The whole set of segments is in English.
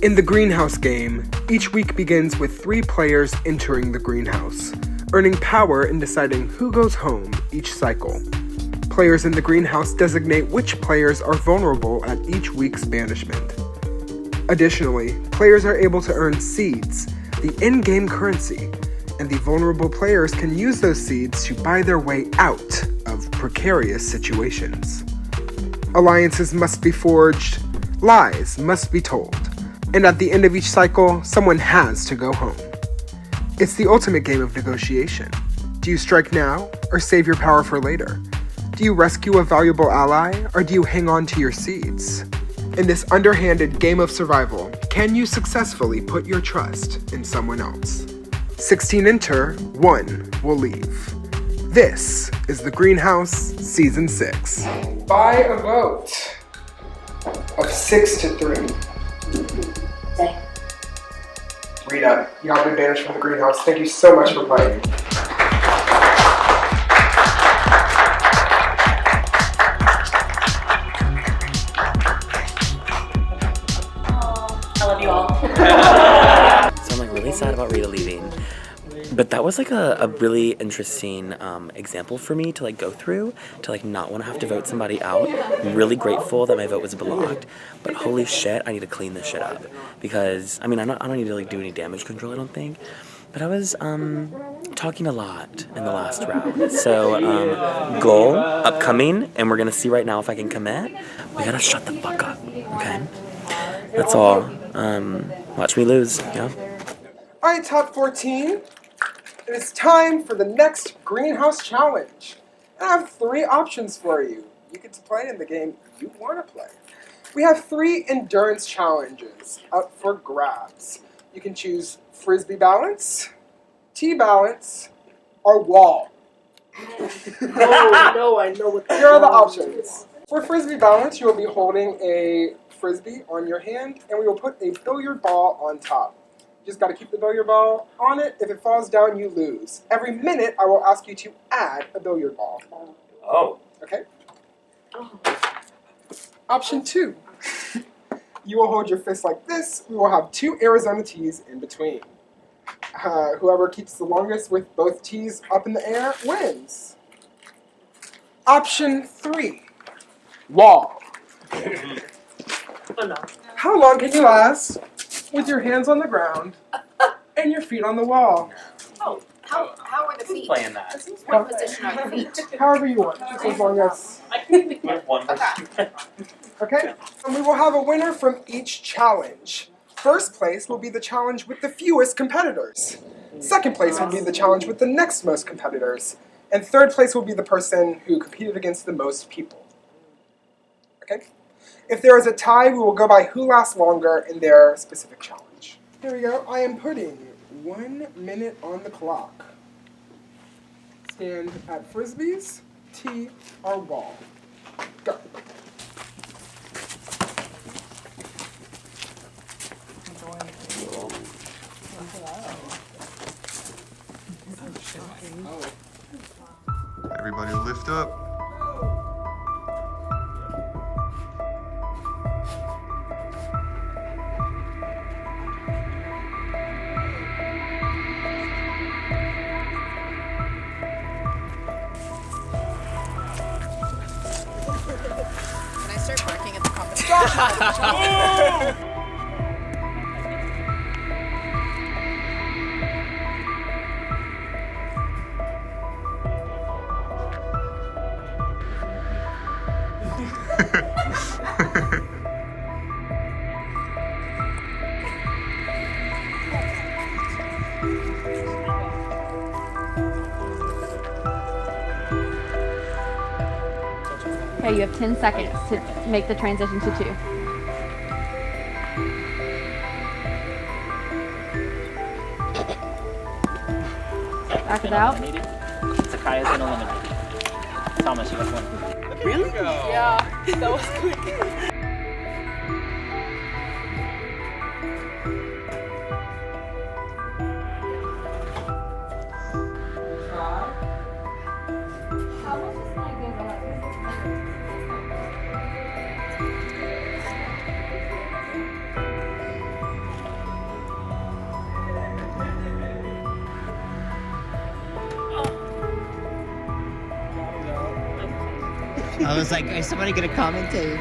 In the greenhouse game, each week begins with 3 players entering the greenhouse, earning power in deciding who goes home each cycle. Players in the greenhouse designate which players are vulnerable at each week's banishment. Additionally, players are able to earn seeds, the in-game currency, and the vulnerable players can use those seeds to buy their way out of precarious situations. Alliances must be forged, lies must be told, and at the end of each cycle, someone has to go home. It's the ultimate game of negotiation. Do you strike now, or save your power for later? Do you rescue a valuable ally, or do you hang on to your seeds? In this underhanded game of survival, can you successfully put your trust in someone else? 16 enter, 1 will leave. This is The Greenhouse Season 6. By a vote of 6-3. Rita, you have been banished from the greenhouse. Thank you so much for playing. I love you all. So I'm like really sad about Rita leaving. But that was like a really interesting example for me to like go through, to like not want to have to vote somebody out. I'm really grateful that my vote was blocked, but holy shit, I need to clean this shit up. Because, I mean, I don't need to like do any damage control, I don't think. But I was talking a lot in the last round. So, goal, upcoming, and we're gonna see right now if I can commit. We gotta shut the fuck up, okay? That's all. Watch me lose, yeah? Alright, top 14. It is time for the next Greenhouse Challenge. And I have 3 options for you. You get to play in the game you want to play. We have 3 endurance challenges up for grabs. You can choose Frisbee balance, T-balance, or wall. No, I know what that is. Here are the options. For Frisbee balance, you will be holding a Frisbee on your hand, and we will put a billiard ball on top. You just got to keep the billiard ball on it. If it falls down, you lose. Every minute, I will ask you to add a billiard ball. Oh. Okay? Option 2. You will hold your fist like this. We will have 2 Arizona tees in between. Whoever keeps the longest with both tees up in the air wins. Option 3. Wall. Oh, no. How long can you last with your hands on the ground and your feet on the wall? Oh, how are the feet? Playing that. What position are the feet? However you want, just as long as... One. Okay? And we will have a winner from each challenge. First place will be the challenge with the fewest competitors. Second place will be the challenge with the next most competitors. And third place will be the person who competed against the most people. Okay? If there is a tie, we will go by who lasts longer in their specific challenge. Here we go. I am putting 1 minute on the clock. Stand at Frisbees, tee, or wall. Go. Everybody lift up. Can I start barking at the competition? Okay, you have 10 seconds to make the transition to 2. Back it out. Sakaya's been eliminated. Thomas, you got 1. Really? Yeah, that was quick. I was like, is somebody gonna commentate?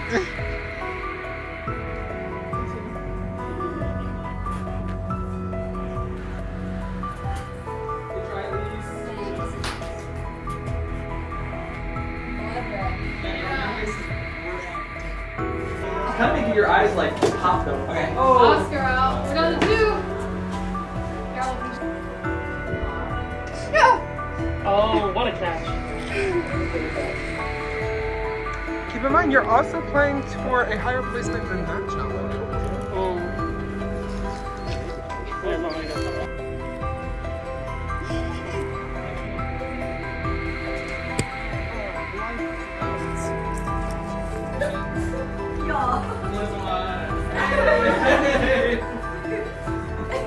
Kind of making your eyes like pop though. Okay. Oscar out. We're down to 2. Oh, what a catch. Keep in mind, you're also playing for a higher placement than that challenge.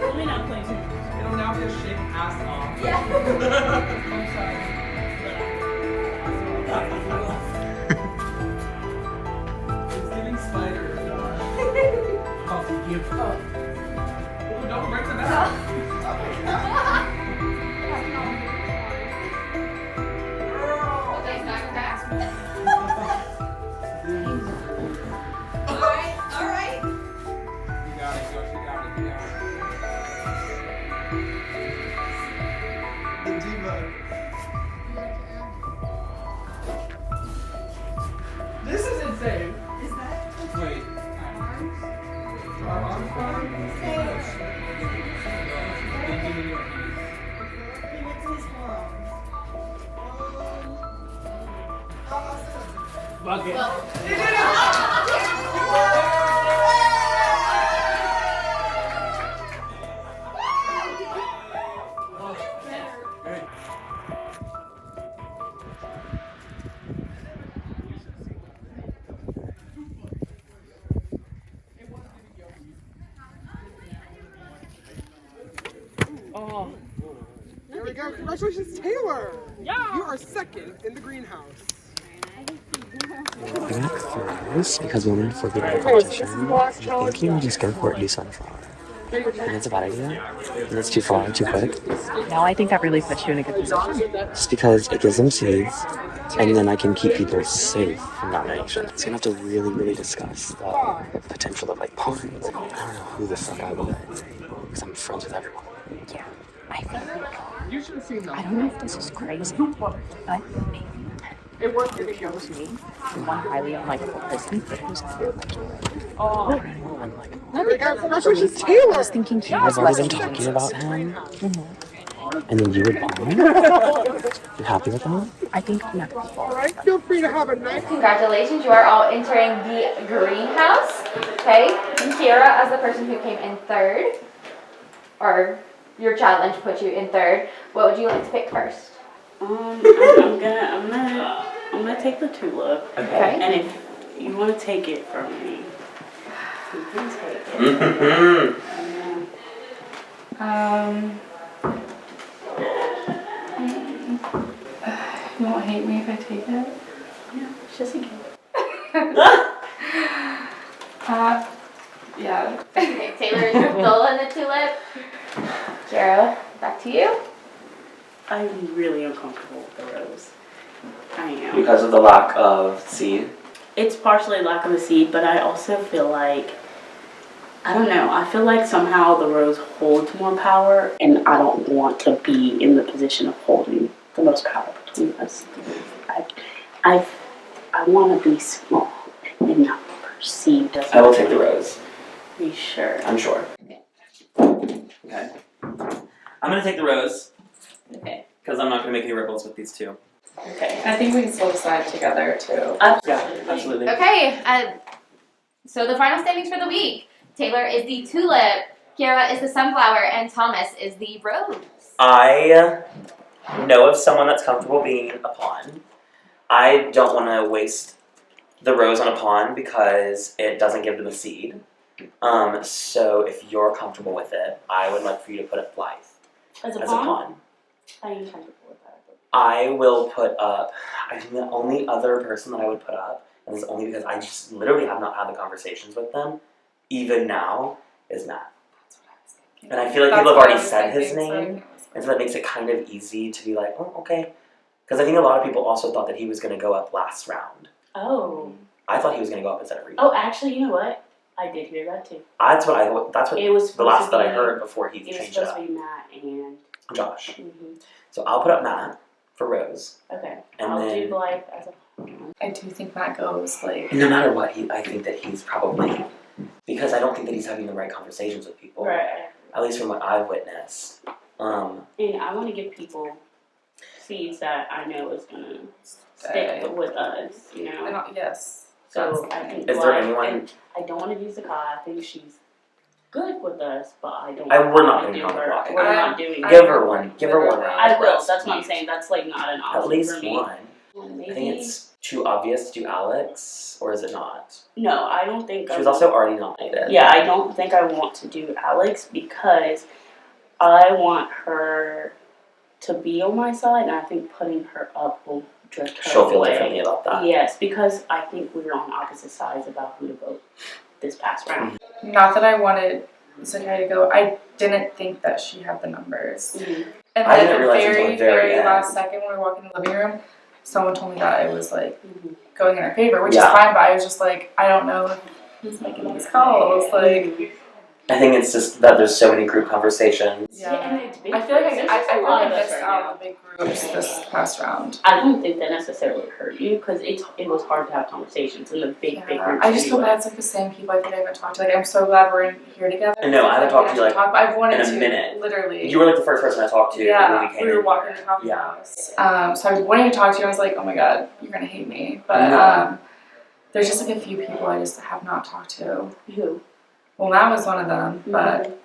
Only not playing. It'll now be a shake ass off. Yeah. I'm sorry. It's giving spider. Oh, you. Oh, don't break the back. All right. You got it, Josh. You got it. You got it. The diva. This is insane. Is that Wait. arms? Our arms fine? He went to his forearms. Bucket. Oh. There we go. Congratulations, Taylor. Yeah. You are second in the greenhouse. I got throws because when we were for the competition, I think you were just going for it do sunflower. And that's a bad idea. And that's too far, too quick. No, I think that really puts you in a good position. Just because it gives them seeds, and then I can keep people safe from domination. So you have to really, really discuss the potential of like pawns. I don't know who the fuck I would, because I'm friends with everyone. Yeah, I think. You should have seen I that. don't know if this is crazy, but maybe It worked. it shows me one highly unlikable person who's There we go. Congratulations, Taylor. I was thinking he I've was already less been talking about him, Mm-hmm. and then you would pawn. You happy with that? I think no. All right. Feel free to have a nice. Congratulations, you are all entering the greenhouse. Okay, and Kira, as the person who came in third, or your challenge put you in third, what would you like to pick first? I'm gonna take the tulip. Okay. And if you want to take it from me, you can take it. You won't hate me if I take it? Yeah, it's just a gift. Yeah. Okay, Taylor is still in the tulip. Kira, back to you. I'm really uncomfortable with the rose. I am. Because of the lack of seed. It's partially lack of a seed, but I also feel like, I don't know, I feel like somehow the rose holds more power, and I don't want to be in the position of holding the most power between us. I want to be small and not perceived as. I will take the rose. Be sure. I'm sure. Okay. I'm gonna take the rose. Okay. Because I'm not gonna make any ripples with these two. Okay. I think we can still decide together too. Yeah, absolutely. Okay, so the final standings for the week. Taylor is the tulip, Kira is the sunflower, and Thomas is the rose. I know of someone that's comfortable being a pawn. I don't want to waste the rose on a pawn because it doesn't give them a seed. So if you're comfortable with it, I would like for you to put up Blythe As a as pawn? a pawn. I am comfortable with that. I will put up, I think the only other person that I would put up, and this is only because I just literally have not had the conversations with them, even now, is Matt. And I feel like people have already said his name, and so that makes it kind of easy to be like, oh, okay. Because I think a lot of people also thought that he was going to go up last round. Oh. I thought he was gonna go up instead of Reed. Oh, actually, you know what? I did hear that too. That's what It was the last supposed to that I be- heard before he It was changed it supposed up. to be Matt and. Josh. Mhm. So I'll put up Matt for Rose. Okay. And I'll then- do Blythe as a. I do think Matt goes like. No matter what, I think that he's probably, because I don't think that he's having the right conversations with people. Right. At least from what I've witnessed. And I want to give people seeds that I know is gonna stick with us. You know. Yes. So I think. Is there Blythe- anyone- and I don't want to use the car. I think she's good with us, but I don't. We're not wanna doing do her on the her. block. We're not doing. Give her one round. I will. That's what I'm saying. That's like not an option At least for me. one. Maybe. I think it's too obvious to do Alex, or is it not? No, I don't think. She was also already nominated. Yeah, I don't think I want to do Alex because I want her to be on my side, and I think putting her up will drift her She'll feel away. differently about that. Yes, because I think we were on opposite sides about who to vote this past round. Not that I wanted Sakai to go. I didn't think that she had the numbers. And I then didn't at the realize until very, the very very end. last second when we were walking in the living room, someone told me that it was like going in her favor, which Yeah. is fine, but I was just like, I don't know who's making these calls. Like, I think it's just that there's so many group conversations. Yeah, and it's big I feel like groups. I There's just feel a like lot I of us missed right out now. on the big groups this past round. I don't think that necessarily hurt you because it was hard to have conversations in the big groups. I just feel anyway. bad it's like the same people I think I haven't talked to. Like, I'm so glad we're in here together. No, I haven't talked to you, like, but I've wanted in a to, minute. literally. You were like the first person I talked to when Yeah, we came we were in. walking to the coffee Yeah. house. So I was wanting to talk to you. I was like, oh my god, you're gonna hate me. But No. there's just like a few people I just have not talked to. Who? Well, Matt was one of them, but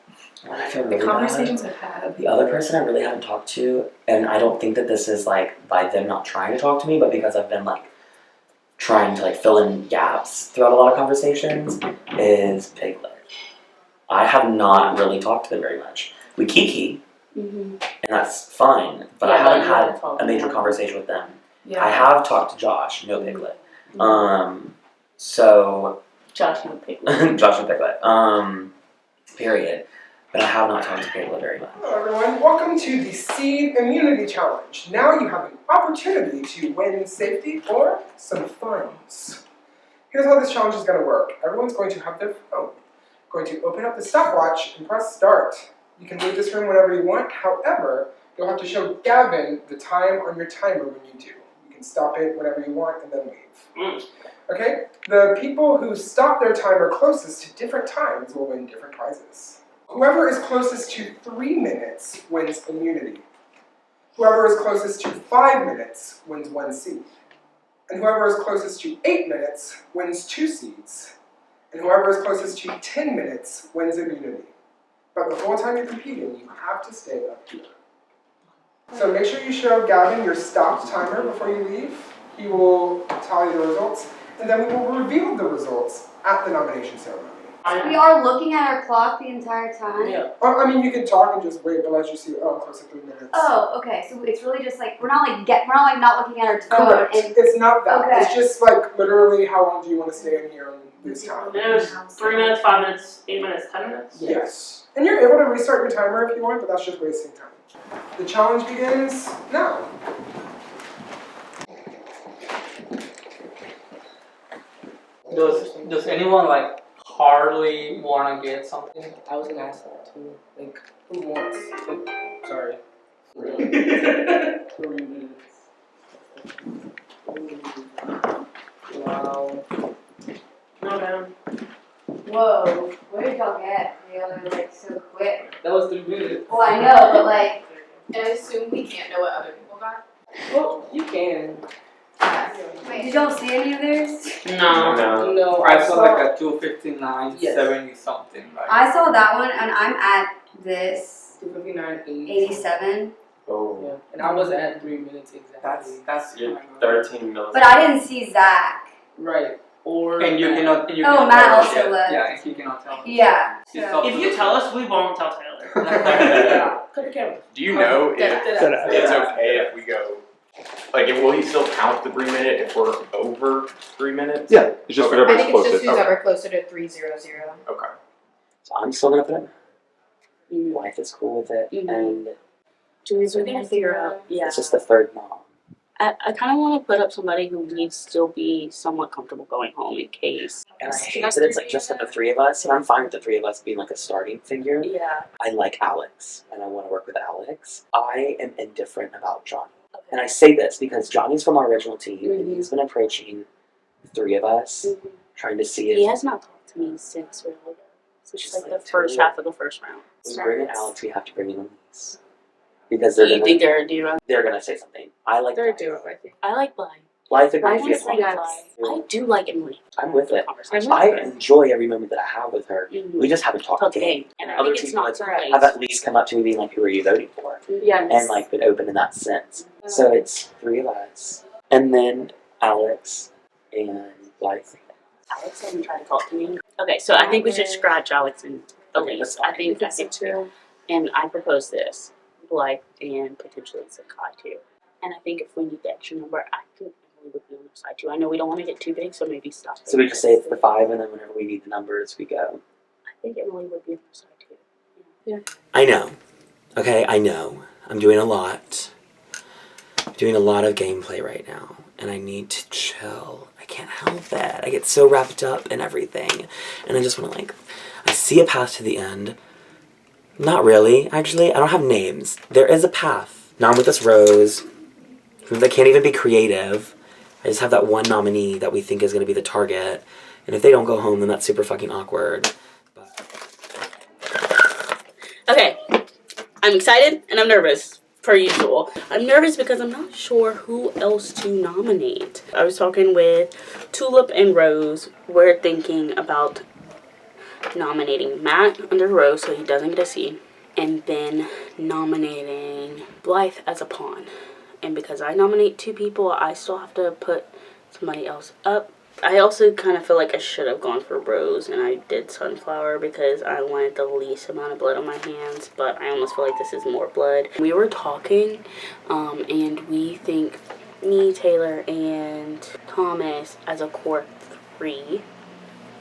I feel the really conversations bad. I've had. The other person I really haven't talked to, and I don't think that this is like by them not trying to talk to me, but because I've been like trying to like fill in gaps throughout a lot of conversations, is Piglet. I have not really talked to them very much. We kiki, and that's fine, but I Yeah, haven't you haven't had talked a major more. conversation with them. Yeah. I have talked to Josh, no Piglet. So Josh and Piglet. Josh and Piglet. Period. But I have not talked to Piglet very much. Hello everyone, welcome to the Seed Immunity Challenge. Now you have an opportunity to win safety or some funds. Here's how this challenge is going to work. Everyone's going to have their phone. Going to open up the stopwatch and press start. You can leave this room whenever you want, however, you'll have to show Gavin the time on your timer when you do. You can stop it whenever you want and then leave. Okay? The people who stop their timer closest to different times will win different prizes. Whoever is closest to 3 minutes wins immunity. Whoever is closest to 5 minutes wins 1 seed. And whoever is closest to 8 minutes wins 2 seeds. And whoever is closest to 10 minutes wins immunity. But the whole time you're competing, you have to stay up here. So make sure you show Gavin your stopped timer before you leave. He will tally the results, and then we will reveal the results at the nomination ceremony. We are looking at our clock the entire time? Yeah. I mean, you can talk and just wait, but let you see, oh, I'm close to 3 minutes. Oh, okay. So it's really just like we're not not looking at our phone. Correct. And It's not that. Okay. It's just like literally how long do you want to stay in here on this time? It was 3 minutes, 5 minutes, 8 minutes, 10 minutes. Yes. And you're able to restart your timer if you want, but that's just wasting time. The challenge begins now. Does anyone like hardly want to get something? I was gonna ask that too. Like who wants? Sorry. 3 minutes. Wow. No, down. whoa, where did y'all get? They all were like so quick. That was 3 minutes. Well, I know, but like, And I assume we can't know what other people got. Well, you can. wait, did y'all see any of theirs? No. No, I saw like a 259, Yes. 70 something. Like I saw that one, and I'm at this 259, 87, Oh, Yeah, and I was at 3 minutes exactly. that's you're fine. 13 milliseconds. but I didn't see Zach. Right. Or And you cannot. And you Oh, cannot Matt tell us also yet. left. Yeah, and he cannot tell. us. Yeah. It's So. up If to you the- tell us, we won't tell Taylor. Yeah. Cut the camera. Do you know if it's Yeah. okay if we go, like, will he still count the 3 minute if we're over 3 minutes? Yeah, it's just Okay. whatever I is think it's just closest. who's ever closer to 300. Okay. So I'm still gonna put it. Wife is cool with it, and We're gonna figure out. Yeah. it's just the third mom. I kind of want to put up somebody who needs to still be somewhat comfortable going home in case. And I hate that it's like just the three of us, and I'm fine with the three of us being like a starting figure. Yeah. I like Alex, and I want to work with Alex. I am indifferent about Johnny. And I say this because Johnny's from our original team, and he's been approaching the three of us, trying to see if... He has not talked to me since really. Since Just like like the first half of the first round. When we bring in Alex, we have to bring in Elise. Because they're You think they're a duo? they're gonna say something. I like They're a Blythe. duo, I think. I like Blythe. Blythe I agrees want to with see me. Blythe. I do like Emily. I'm with it. Conversation. I enjoy every moment that I have with her. Mm-hmm. We just haven't talked Talk game. game. And I Other think it's people not right. have at least come up to me being like, who are you voting for? Yes. And like been open in that sense. So it's three of us. And then Alex and Blythe. Alex hasn't tried to talk to me. Okay, so I think we should scratch Alex and Okay, Elise. that's fine. I think too. And I propose this. Blythe and potentially Sakai too. And I think if we need the extra number, I think Emily would be on our side too. I know we don't want to get too big, so maybe stop. So we just say it's the five, and then whenever we need the numbers, we go. I think Emily would be on our side too. Yeah. I know. Okay, I know. I'm doing a lot. I'm doing a lot of gameplay right now, and I need to chill. I can't help it. I get so wrapped up in everything, and I just want to like, I see a path to the end. Not really, actually. I don't have names. There is a path. Now I'm with this Rose, who they can't even be creative. I just have that one nominee that we think is going to be the target, and if they don't go home, then that's super fucking awkward. Okay, I'm excited and I'm nervous, per usual. I'm nervous because I'm not sure who else to nominate. I was talking with Tulip and Rose. We're thinking about nominating Matt under Rose so he doesn't get a seat, and then nominating Blythe as a pawn. And because I nominate two people, I still have to put somebody else up. I also kind of feel like I should have gone for Rose, and I did Sunflower because I wanted the least amount of blood on my hands, but I almost feel like this is more blood. We were talking, and we think me, Taylor, and Thomas as a core 3.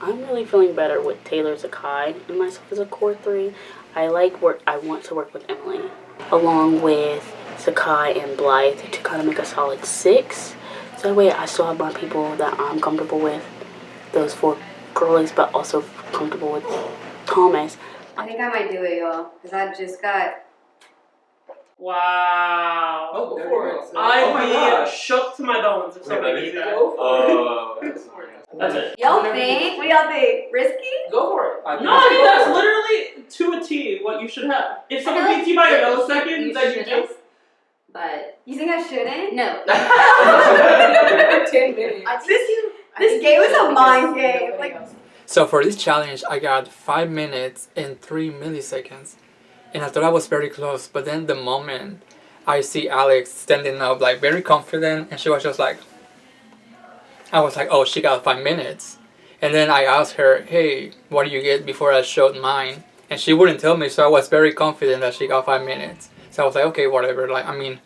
I'm really feeling better with Taylor as a Kai and myself as a core 3. I want to work with Emily, along with Sakai and Blythe to kind of make a solid 6. So that way I still have my people that I'm comfortable with, those 4 girlies, but also comfortable with Thomas. I think I might do it, y'all, because I just got... Wow. Oh, go for it. I'd be shook to my bones if somebody did that. Oh. That's it. Y'all think? What do y'all think? Risky? Go for it. No, I mean, that's literally to a T what you should have. If someone beats you by a millisecond, then you just... But you think I shouldn't? No. 10 minutes. This game is a mind game. Like, So for this challenge, I got 5 minutes and 3 milliseconds. And I thought I was very close, but then the moment I see Alex standing up, like very confident, and she was just like, I was like, oh, she got 5 minutes. And then I asked her, hey, what do you get before I showed mine? And she wouldn't tell me, so I was very confident that she got 5 minutes. So I was like, okay, whatever. Like, I mean,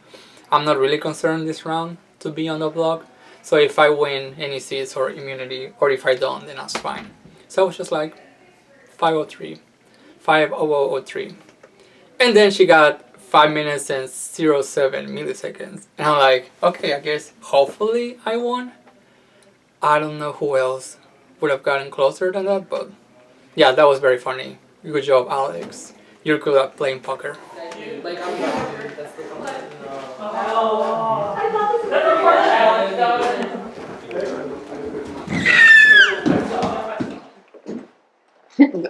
I'm not really concerned this round to be on the block. So if I win any seats or immunity, or if I don't, then that's fine. So I was just like, 503. 50003. And then she got 5 minutes and 07 milliseconds. And I'm like, okay, I guess hopefully I won. I don't know who else would have gotten closer than that, but yeah, that was very funny. Good job, Alex. You're good at playing poker. Like, I'm not, dude. That's the concept.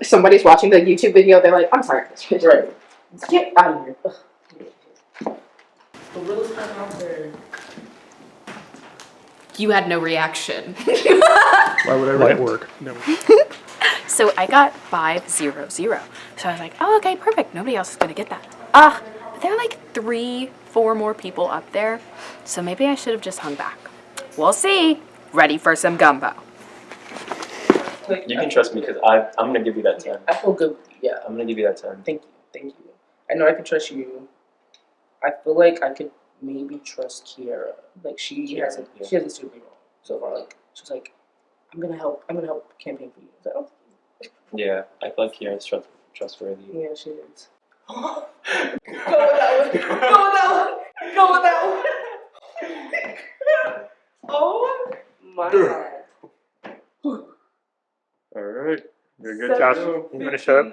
Somebody's watching the YouTube video, they're like, I'm sorry. Right. Get out of here. The realest time out there. You had no reaction. Why would I write work? No. So I got 500. So I was like, oh, okay, perfect. Nobody else is going to get that. But there are like 3-4 more people up there. So maybe I should have just hung back. We'll see. Ready for some gumbo. You can trust me because I'm going to give you that 10. I feel good. Yeah. I'm going to give you that 10. Thank you. I know I can trust you. I feel like I could maybe trust Kiara. Like she hasn't super wrong so far. Like she's like, I'm gonna help campaign for you. I was like, oh. Yeah, I feel like Kiara's trustworthy. Yeah, she is. Go with that one. Go with that one. Go with that one. Oh my god. Alright. You're good, Josh. You want to shut up?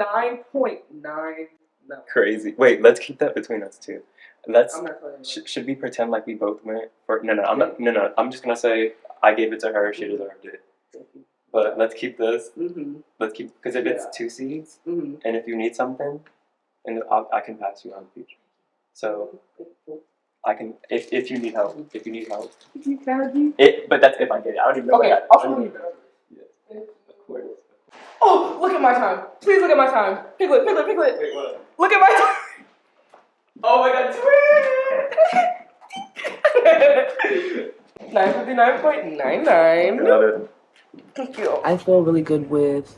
9.99. Crazy. Wait, let's keep that between us two. Let's. I'm not telling you. Should we pretend like we both went for? No, I'm not. No. I'm just gonna say I gave it to her. She deserved it. But let's keep this. Let's keep because if it's 2 seeds, and if you need something, and I can pass you on the future. So I can if you need help. If you need help. But that's if I get it. I don't even know. Okay, I'll show you. Of course. Oh, look at my time. Please look at my time. Piglet. Wait, what? Look at my time. Oh my god, 959.99. Got it. Thank you. I feel really good with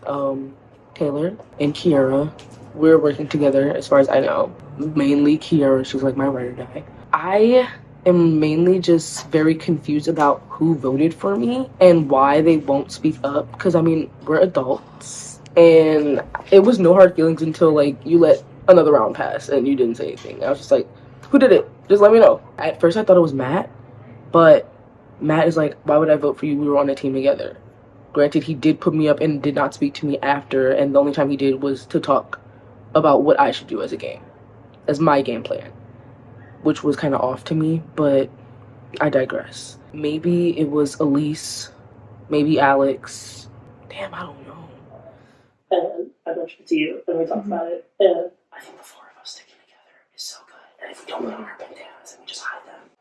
Taylor and Kiara. We're working together as far as I know. Mainly Kiara, she's like my ride or die. I am mainly just very confused about who voted for me and why they won't speak up. Because, I mean, we're adults. And it was no hard feelings until, like, you let another round pass and you didn't say anything. I was just like, who did it? Just let me know. At first I thought it was Matt. But Matt is like, why would I vote for you? We were on a team together. Granted, he did put me up and did not speak to me after. And the only time he did was to talk about what I should do as a game. As my game plan. Which was kind of off to me, but I digress. Maybe it was Elise, maybe Alex. Damn, I don't know. And I mentioned it to you, and we talked about it, and I think the 4 of us sticking together is so good. And if we don't put on our bandanas and we just hide them.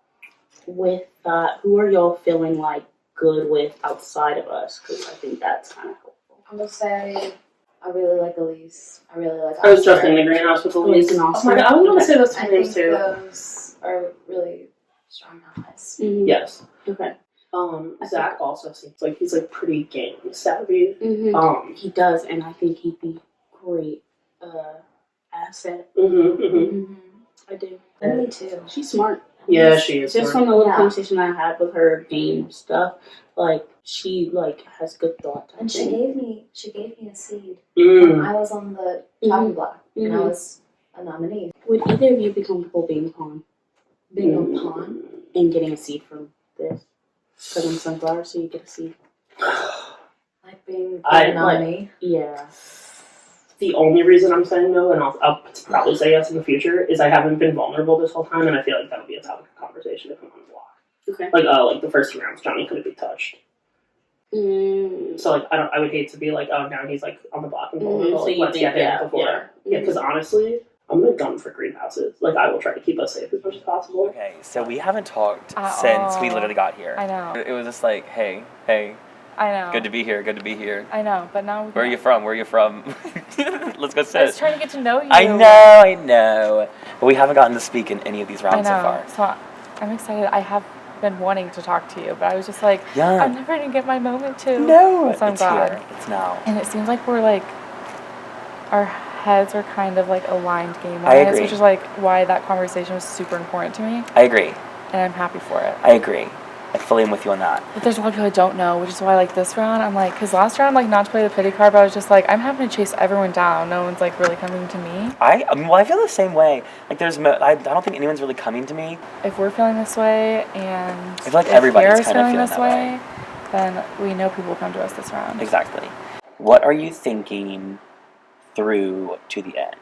With that, who are y'all feeling like good with outside of us? Because I think that's kind of helpful. I'm gonna say I really like Elise. I really like. I was just in the greenhouse with Elise and Oscar. I was gonna say those two names too. Those are really strong allies. Yes. Okay. Zach also seems like he's like pretty game savvy. He does, and I think he'd be great asset. I do. Me too. She's smart. Yeah, she is Just smart. from the little conversation I had with her game stuff, like she like has good thought. And she gave me a seed when I was on the chopping block and I was a nominee. Would either of you be comfortable being a pawn? Being a pawn? And getting a seed from this? Because I'm sunflower, so you get a seed. Like being a nominee? Yeah. The only reason I'm saying no, and I'll probably say yes in the future, is I haven't been vulnerable this whole time, and I feel like that would be a topic of conversation if I'm on the block. Okay. Like the first 2 rounds, Johnny couldn't be touched. So like I would hate to be like, oh, now he's like on the block and vulnerable. So Let's get him before. Yeah, because honestly, I'm gonna gun for greenhouses. Like I will try to keep us safe as much as possible. Okay, so we haven't talked since we literally got here. I know. It was just like, hey. I know. Good to be here. I know, but now Where are you from? Let's go sit. I was trying to get to know you. I know. But we haven't gotten to speak in any of these rounds so far. So I'm excited. I have been wanting to talk to you, but I was just like, yeah. I'm never gonna get my moment to. No, so I'm it's glad. here. It's now. And it seems like we're like, our heads are kind of like aligned game-wise, I agree. which is like why that conversation was super important to me. I agree. And I'm happy for it. I agree. I fully am with you on that. But there's a lot of people I don't know, which is why like this round, I'm like, because last round, like not to play the pity card, but I was just like, I'm having to chase everyone down. No one's like really coming to me. I feel the same way. Like I don't think anyone's really coming to me. If we're feeling this way, and I feel like everybody's kind of feeling this that way, then we know people will come to us this round. Exactly. What are you thinking through to the end?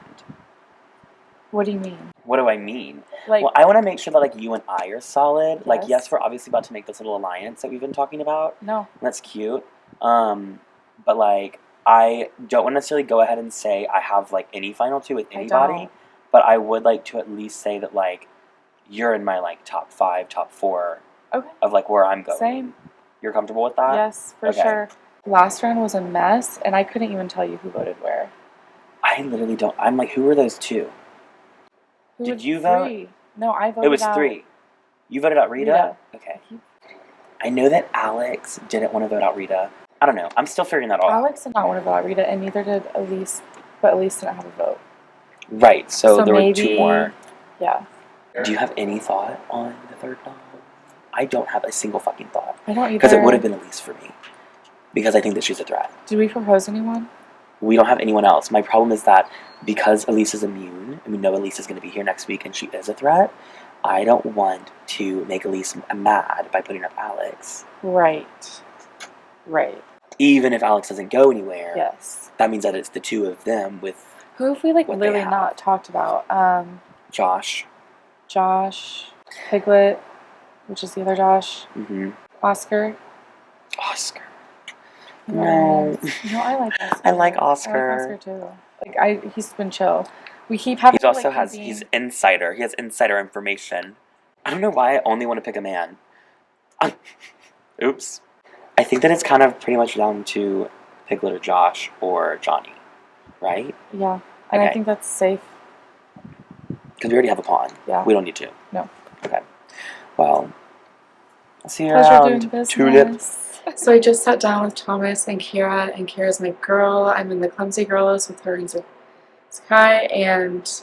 What do you mean? What do I mean? Like, well, I want to make sure that like you and I are solid. Yes. Like, yes, we're obviously about to make this little alliance that we've been talking about. No. That's cute. But like, I don't want to necessarily go ahead and say I have like any final 2 with anybody. But I would like to at least say that like you're in my like top 5, top 4 of like where I'm going. Same. You're comfortable with that? Yes, for sure. Last round was a mess, and I couldn't even tell you who voted where. I literally don't. I'm like, who were those 2? Did you vote? No, I voted. It was out 3. You voted out Rita? Okay. I know that Alex didn't want to vote out Rita. I don't know. I'm still figuring that all out. Alex did not want to vote out Rita, and neither did Elise, but Elise didn't have a vote. Right, so there maybe, were 2 more. Yeah. Do you have any thought on the third nom? I don't have a single fucking thought. I don't either. Because it would have been Elise for me. Because I think that she's a threat. Did we propose anyone? We don't have anyone else. My problem is that because Elise is immune, and we know Elise is going to be here next week and she is a threat, I don't want to make Elise mad by putting up Alex. Right. Right. Even if Alex doesn't go anywhere, Yes. that means that it's the two of them with Who have we like what they literally have. not talked about? Josh. Josh, Piglet, which is the other Josh, Mm-hmm. Oscar. Oscar. No. No. No, I like Oscar. I like I Oscar. like Oscar too. He's been chill. We keep having. He also like, has. convene- He's insider. He has insider information. I don't know why I only want to pick a man. Oops. I think that it's kind of pretty much down to Piglet or Josh or Johnny, right? Yeah, and Okay. I think that's safe. Because we already have a pawn. Yeah. We don't need to. No. Okay. Well, I'll see you Pleasure around. doing business. Tulip. So I just sat down with Thomas and Kira, and Kira's my girl. I'm in the Clumsy Girls with her and Sky, and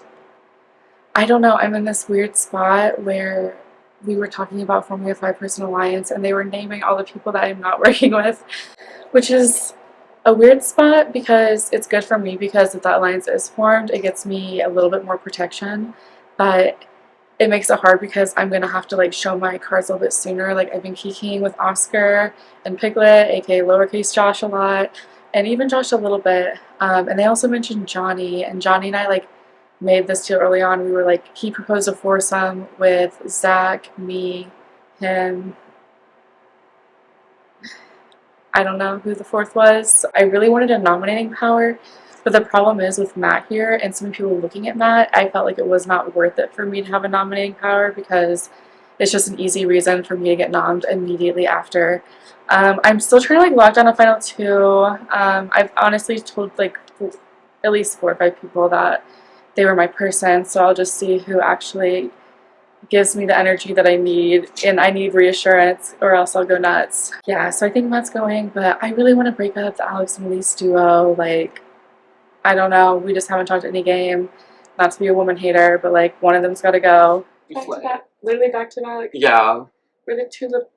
I don't know, I'm in this weird spot where we were talking about forming a 5-person alliance, and they were naming all the people that I'm not working with, which is a weird spot because it's good for me because if that alliance is formed, it gets me a little bit more protection, but it makes it hard because I'm going to have to like show my cards a little bit sooner. Like I've been kikiing with Oscar and Piglet, aka lowercase Josh a lot, and even Josh a little bit. And they also mentioned Johnny, and Johnny and I like made this deal early on. We were like, he proposed a foursome with Zach, me, him. I don't know who the fourth was. I really wanted a nominating power, but the problem is with Matt here and so many people looking at Matt, I felt like it was not worth it for me to have a nominating power because it's just an easy reason for me to get nommed immediately after. I'm still trying to like lock down a final 2. I've honestly told like at least 4 or 5 people that they were my person, so I'll just see who actually gives me the energy that I need, and I need reassurance or else I'll go nuts. Yeah, so I think Matt's going, but I really want to break up the Alex and Elise duo. Like, I don't know, we just haven't talked any game. Not to be a woman hater, but like one of them's got to go. Back to back, literally back to back. Yeah. We're the two little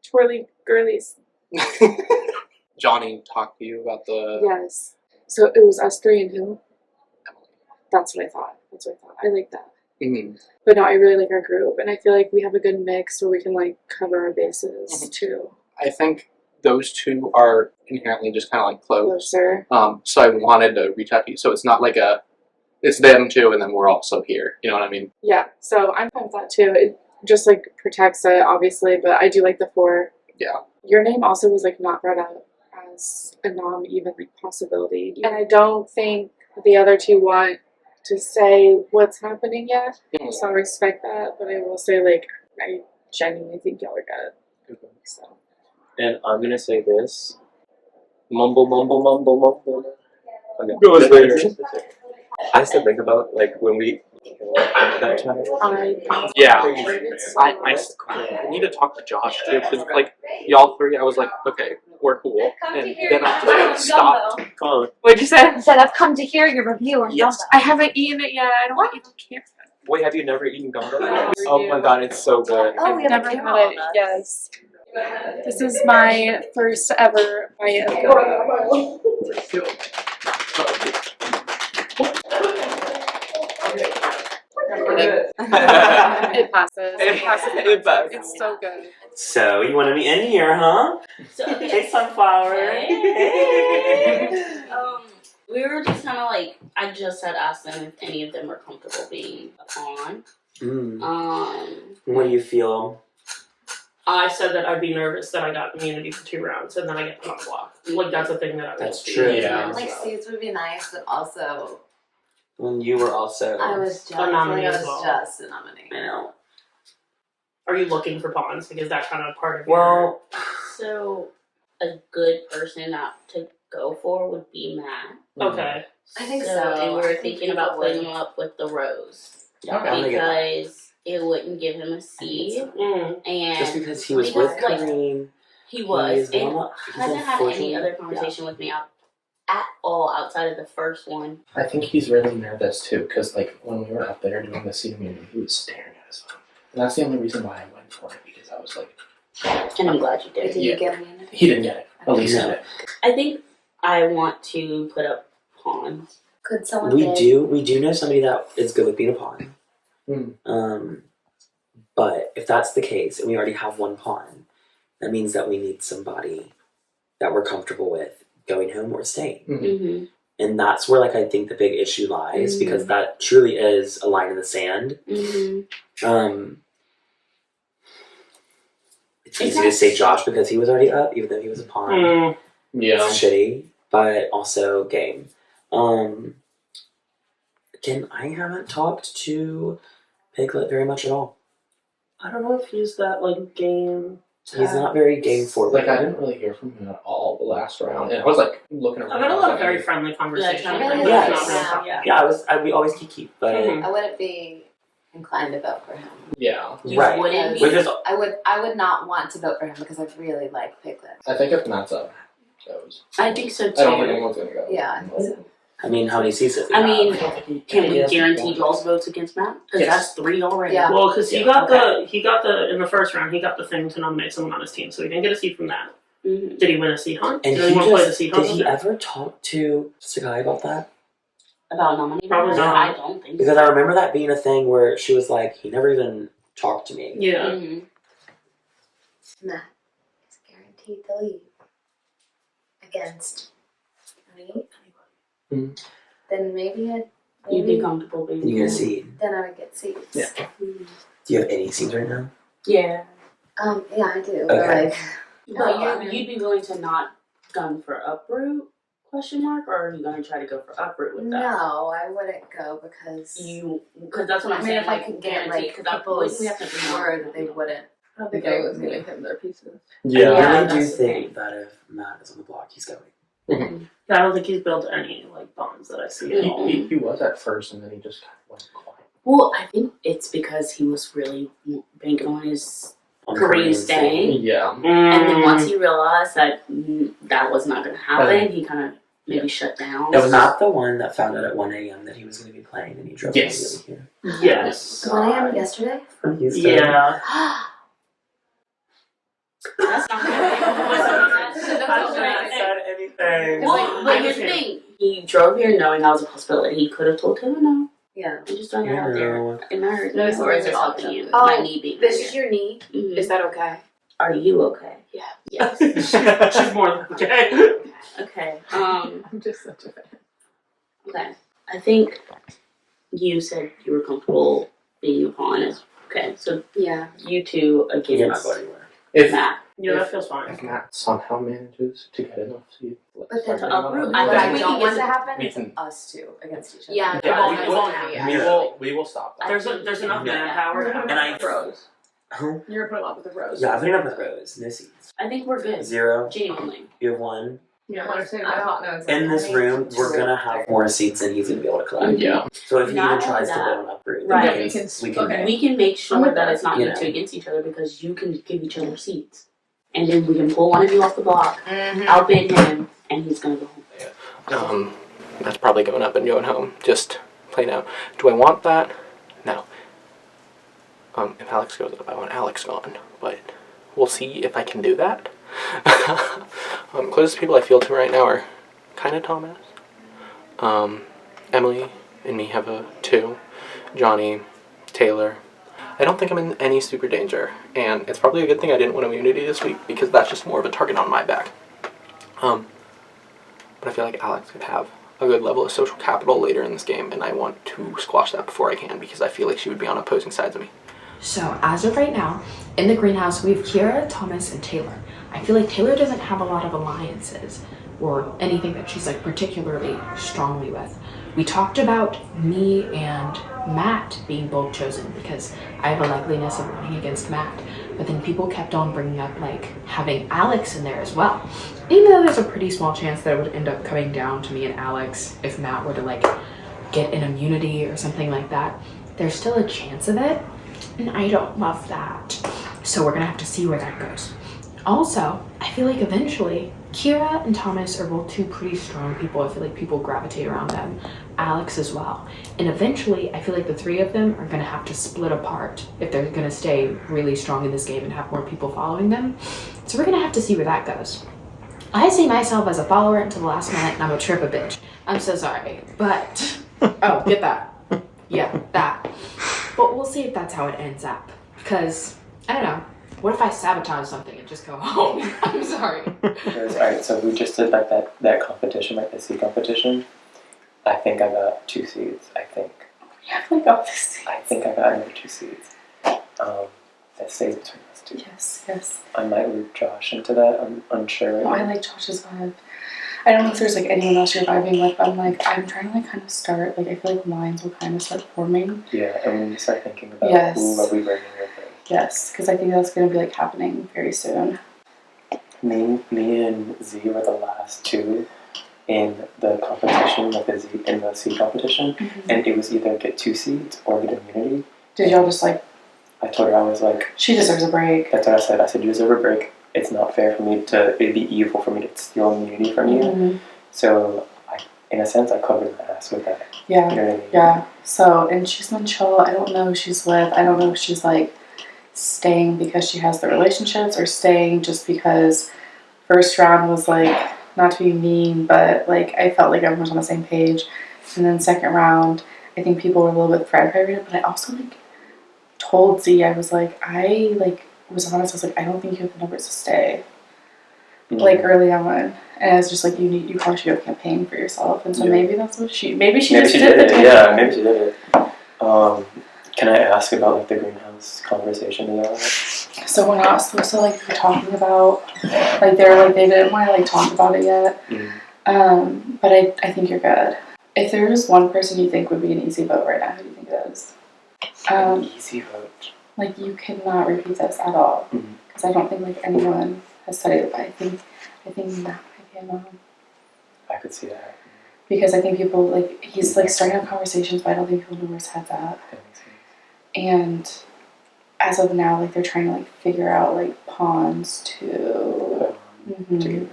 twirly girlies. Johnny talked to you about the. Yes. So it was us 3 and who? That's what I thought. I like that. Mm-hmm. But no, I really like our group, and I feel like we have a good mix where we can like cover our bases too. I think those two are inherently just kind of like close. Closer. So I wanted to reach out to you. So it's not like it's them two, and then we're also here. You know what I mean? Yeah. So I'm fine with that too. It just like protects it, obviously, but I do like the 4. Yeah. Your name also was like not brought up as a nom, even like possibility, and I don't think the other 2 want to say what's happening yet. So I respect that, but I will say like I genuinely think y'all are good. So. And I'm gonna say this. Mumble, mumble, mumble, mumble. Okay. Go later. I used to think about like when we that time. Yeah. I need to talk to Josh too, because like y'all 3, I was like, okay, we're cool, and then I just stopped. Come on. What'd you say? I said I've come to hear your review on Yes. Gumbo. I haven't eaten it yet. I don't want to eat camp. Wait, have you never eaten gumbo? Oh my god, it's so good. Oh, we have Never a had camera. it. Yes. This is my first ever bite of Gumbo. It passes. It passes. It passes. It's so good. So, you want to be in here, huh? So, Hey, Sunflower. We were just kind of like, I just had asked them if any of them were comfortable being a pawn. What do you feel? I said that I'd be nervous that I got immunity for 2 rounds and then I get put on block. Like, that's a thing that I That's will true. be. Yeah. Like seeds would be nice, but also When you were also. I was just A nominee I as was well. just a nominee. I know. Are you looking for pawns? Because that kind of part of Well. So, a good person not to go for would be Matt. Okay. I think so. And we I were think thinking about people putting him up with the Rose. Okay. Because it wouldn't give him a seed. And Just because he was with like, Kareem. He was. He is And not- hasn't had any unfortunately- other conversation with me at all outside of the first one. I think he's really nervous too, because like when we were up there doing the seed immunity, he was staring at his phone. And that's the only reason why I went for it, because I was like. And I'm glad you did. Did you get immunity? He didn't get it. Elise got it. I think I want to put up pawns. Could someone We do know somebody that is good with being a pawn. But if that's the case, and we already have one pawn, that means that we need somebody that we're comfortable with going home or staying. Mm-hmm. And that's where, like, I think the big issue lies, because that truly is a line in the sand. It's easy to say Josh because he was already up, even though he was a pawn. Yeah. It's shitty, but also game. Again, I haven't talked to Piglet very much at all. I don't know if he's that, like, game. He's not very game forward. Like, I didn't really hear from him at all the last round, and I was like looking around. I've had a lot of very friendly conversations. We always keep, but I wouldn't be inclined to vote for him. Yeah. Right. Because I would not want to vote for him because I really like Piglet. I think if Matt's up, goes. I think so too. I don't think anyone's gonna go. Yeah, I think so. I mean, how many seats does he I have? mean, can we guarantee y'all's votes against Matt? Because that's 3 already. Yeah. Well, because he got the in the first round, he got the thing to nominate someone on his team, so he didn't get a seat from that. Mm-hmm. Did he win a seat hunt? And Did anyone play the seat hunt? did he ever talk to Sagai about that? About nominating? Probably not. I don't think Because so. I remember that being a thing where she was like, he never even talked to me. Yeah. Matt is guaranteed to leave against me. Then maybe You'd be comfortable being. You get a seat. then I would get seats. Yeah. Do you have any seats right now? Yeah. Yeah, I do. Okay. But you'd be willing to not gun for uproot? Question mark, or are you gonna try to go for uproot with that? No, I wouldn't go because because that's what I'm saying. if I could get like people's word that they wouldn't. I don't think I was giving him their pieces. Yeah, I really do that's the think that if Matt is on the block, he's going. I don't think he's built any like bonds that I see at all. He was at first, and then he just kind of went quiet. Well, I think it's because he was really banking on his Korean staying. Yeah. And then once he realized that that was not going to happen, he kind of maybe shut down. That was not the one that found out at 1 a.m. that he was going to be playing, and he drove Yes. here. Yes. 1 a.m. yesterday? From Houston. Yeah. That's not anything. But here's the thing. He drove here knowing that was a possibility. He could have told him no. Yeah. I'm just throwing it out there. And I heard No, no words are helping you. Oh, My knee being this here. is your knee. Is that okay? Are you okay? Yeah. Yes. She's more than okay. Okay. I'm just such a fan. Okay. I think you said you were comfortable being a pawn. Okay. So yeah, you two against You're not going anywhere. If Matt. Yeah, that feels fine. If Matt somehow manages to get enough seats, But then to uproot, what I we don't can want get to happen we is can- us two against each other. Yeah, we will stop that. There's enough manpower. And I Rose. Huh? You're putting up with the Rose. Yeah, I'm putting up with Rose. No seats. I think we're good. 0. Genuinely. You have 1. Yeah, I'm understanding my hot notes. In this room, we're gonna have more seats than he's gonna be able to collect. Yeah. So if he Not even tries to only go on uproot, Right. then we can We can make sure that it's not You you know. two against each other because you can give each other seats. And then we can pull one of you off the block, outbid him, and he's gonna go home. That's probably going up and going home. Just plain out. Do I want that? No. If Alex goes up, I want Alex gone. But we'll see if I can do that. Closest people I feel to right now are kind of Thomas. Emily and me have a 2. Johnny, Taylor. I don't think I'm in any super danger, and it's probably a good thing I didn't win immunity this week because that's just more of a target on my back. But I feel like Alex could have a good level of social capital later in this game, and I want to squash that before I can because I feel like she would be on opposing sides of me. So as of right now, in the greenhouse, we have Kiera, Thomas, and Taylor. I feel like Taylor doesn't have a lot of alliances or anything that she's like particularly strongly with. We talked about me and Matt being both chosen because I have a likeliness of running against Matt, but then people kept on bringing up like having Alex in there as well. Even though there's a pretty small chance that it would end up coming down to me and Alex if Matt were to like get an immunity or something like that, there's still a chance of it, and I don't love that. So we're gonna have to see where that goes. Also, I feel like eventually Kiera and Thomas are both two pretty strong people. I feel like people gravitate around them. Alex as well. And eventually, I feel like the 3 of them are gonna have to split apart if they're gonna stay really strong in this game and have more people following them. So we're gonna have to see where that goes. I see myself as a follower until the last minute and I'm a trip a bitch. I'm so sorry, but, oh, get that. Yeah, that. But we'll see if that's how it ends up. Because, I don't know. What if I sabotage something and just go home? I'm sorry. Alright, so we just did like that competition, like the seed competition. I think I got 2 seeds. I think. Yeah, I got this seeds. I think I got another 2 seeds. That stays between us 2. Yes, yes. I might loop Josh into that. I'm unsure right Oh, now. I like Josh's vibe. I don't know if there's like anyone else you're vibing with, but I'm trying to like kind of start, like I feel like lines will kind of start forming. Yeah, and when you start thinking about Yes. who are we bringing with us. Yes, because I think that's going to be like happening very soon. Me and Z were the last 2 in the competition, like in the seed competition, and it was either get 2 seeds or get immunity. Did y'all just like? I told her, I was like, she deserves a break. That's what I said. I said, you deserve a break. It's not fair for me to. It'd be evil for me to steal immunity from you. So, in a sense, I covered my ass with that. Yeah. You know what I mean? Yeah. So, and she's been chill. I don't know who she's with. I don't know if she's like staying because she has the relationships or staying just because first round was like, not to be mean, but like I felt like everyone was on the same page. And then second round, I think people were a little bit frustrated, but I also like told Z, I was like, I like was honest, I was like, I don't think you have the numbers to stay. Like early on. And I was just like, you probably should go campaign for yourself. And so maybe that's what maybe she just did it. Yeah, maybe she did it. Can I ask about like the greenhouse conversation and all that? So we're not supposed to like be talking about like they didn't want to like talk about it yet. But I think you're good. If there was one person you think would be an easy vote right now, who do you think it is? An easy vote. Like you cannot repeat this at all because I don't think like anyone has studied it. But I think that might be a no. I could see that. Because I think people like he's like starting up conversations, but I don't think people know where his head's at. And as of now, like they're trying to like figure out like pawns to get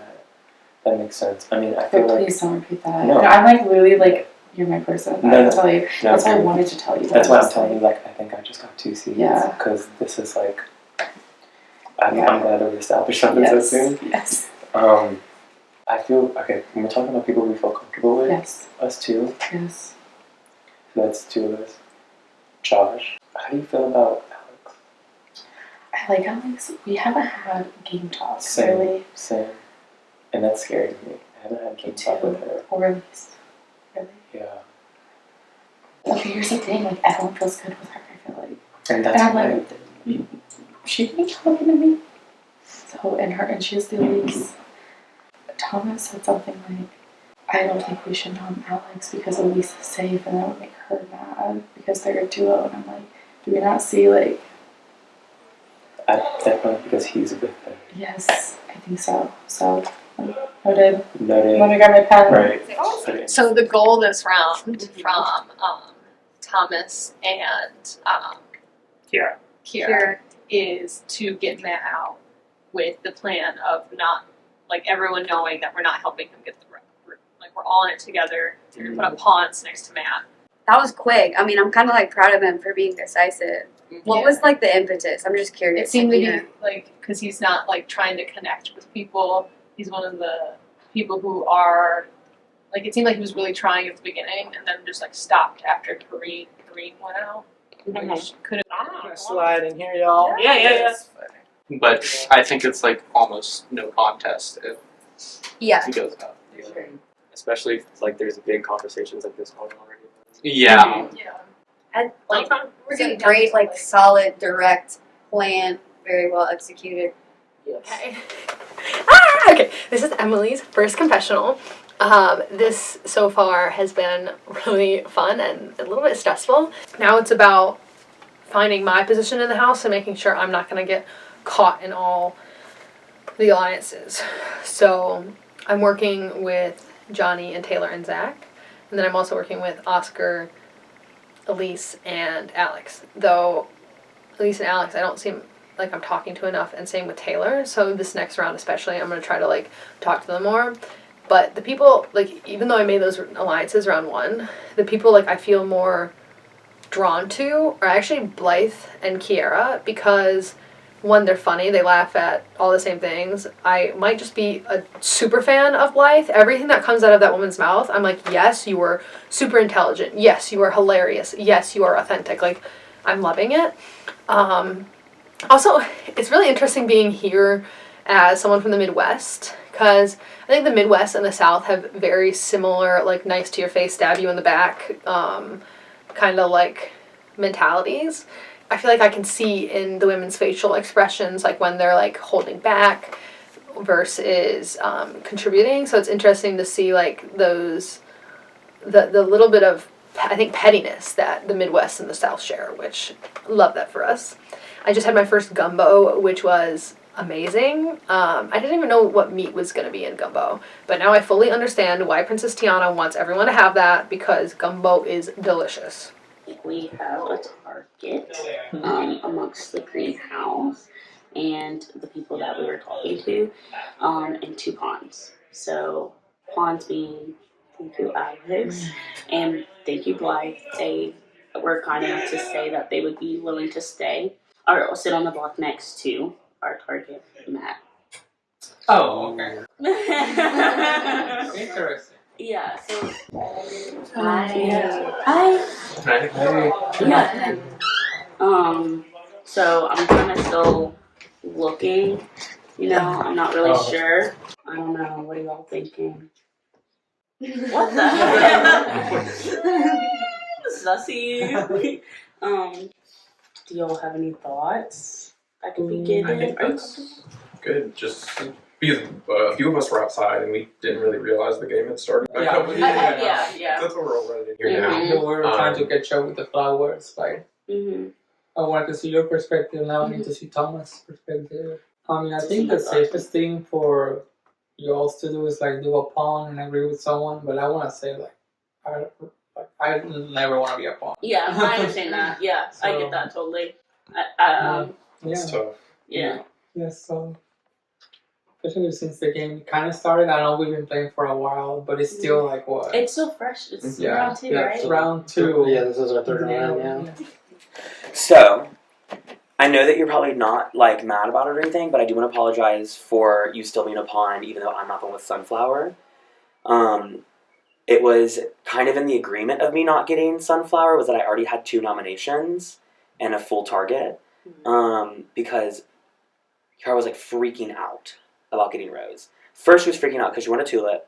that makes sense. I mean, I feel like. Please don't repeat that. No. I'm like really like you're my person. I'll tell you. No, that's why I wanted to tell you. That's why I'm telling you. Like I think I just got 2 seeds. Yeah. Because this is like. I'm glad that we established something so soon. Yes. I feel okay. When we're talking about people we feel comfortable with. Yes. Us 2. Yes. So that's 2 of us. Josh, how do you feel about Alex? I like Alex. We haven't had game talk really. Same. And that's scary to me. I haven't had game talk with her. Or at least. Really? Yeah. Okay, here's the thing. Like everyone feels good with her. I feel like. And that's I'm right. like, she didn't talking to me. So and she has the Elise. Thomas said something like, I don't think we should nom Alex because Elise is safe and that would make her mad because they're a duo. And I'm like, do we not see like... Definitely because he's with her. Yes, I think so. So, noted. Noted. Let me grab my pen. Right. So the goal this round from Thomas and Kira is to get Matt out with the plan of not, like everyone knowing that we're not helping him get the room. Like we're all in it together. You're gonna put up pawns next to Matt. That was quick. I mean, I'm kind of like proud of him for being decisive. What was like the impetus? I'm just curious. It seemed to be like because he's not like trying to connect with people. He's one of the people who are like. It seemed like he was really trying at the beginning and then just like stopped after Kareem went out. Which could have slide in here, y'all. Yeah. But I think it's like almost no contest if he goes out. Especially if like there's big conversations like this going on already. Yeah. And like, it's a great, like, solid, direct plan, very well executed. Okay. Okay, this is Emily's first confessional. This so far has been really fun and a little bit stressful. Now it's about finding my position in the house and making sure I'm not going to get caught in all the alliances. So I'm working with Johnny and Taylor and Zach, and then I'm also working with Oscar, Elise, and Alex. Though Elise and Alex, I don't seem like I'm talking to enough, and same with Taylor. So this next round especially, I'm going to try to like talk to them more. But the people, like, even though I made those alliances round 1, the people like I feel more drawn to are actually Blythe and Kiera, because one, they're funny, they laugh at all the same things. I might just be a super fan of Blythe. Everything that comes out of that woman's mouth, I'm like, yes, you were super intelligent. Yes, you are hilarious. Yes, you are authentic. Like, I'm loving it. Also, it's really interesting being here as someone from the Midwest, because I think the Midwest and the South have very similar, like, nice to your face, stab you in the back, kind of like mentalities. I feel like I can see in the women's facial expressions, like when they're like holding back versus contributing. So it's interesting to see like those, the little bit of, I think, pettiness that the Midwest and the South share, which love that for us. I just had my first gumbo, which was amazing. I didn't even know what meat was going to be in gumbo, but now I fully understand why Princess Tiana wants everyone to have that, because gumbo is delicious. We have a target amongst the greenhouse and the people that we were talking to, and 2 pawns. So pawns being thank you Alex and thank you Blythe. They were kind enough to say that they would be willing to stay or sit on the block next to our target, Matt. Oh, okay. Interesting. Yeah, so Hi. Yeah. So I'm kind of still looking, I'm not really sure. I don't know, what are y'all thinking? What the heck? Sussy. Do y'all have any thoughts I could be given? I think that's good. Just because a few of us were outside and we didn't really realize the game had started. Yeah. That's what we're all running in here now. We were trying to catch up with the flowers, like, I wanted to see your perspective, now I need to see Thomas' perspective. I mean, I think the safest thing for y'all to do is like do a pawn and agree with someone, but I want to say I never want to be a pawn. Yeah, I understand that. Yeah, I get that totally. It's tough. Yeah. Yeah, so especially since the game kind of started, I know we've been playing for a while, but it's still like what? It's so fresh. It's round 2, right? It's round 2. Yeah, this is our 3rd round. Yeah. So, I know that you're probably not like mad about it or anything, but I do want to apologize for you still being a pawn, even though I'm not the one with Sunflower. It was kind of in the agreement of me not getting Sunflower was that I already had 2 nominations and a full target, because Kara was like freaking out about getting Rose. First, she was freaking out because she wanted a tulip.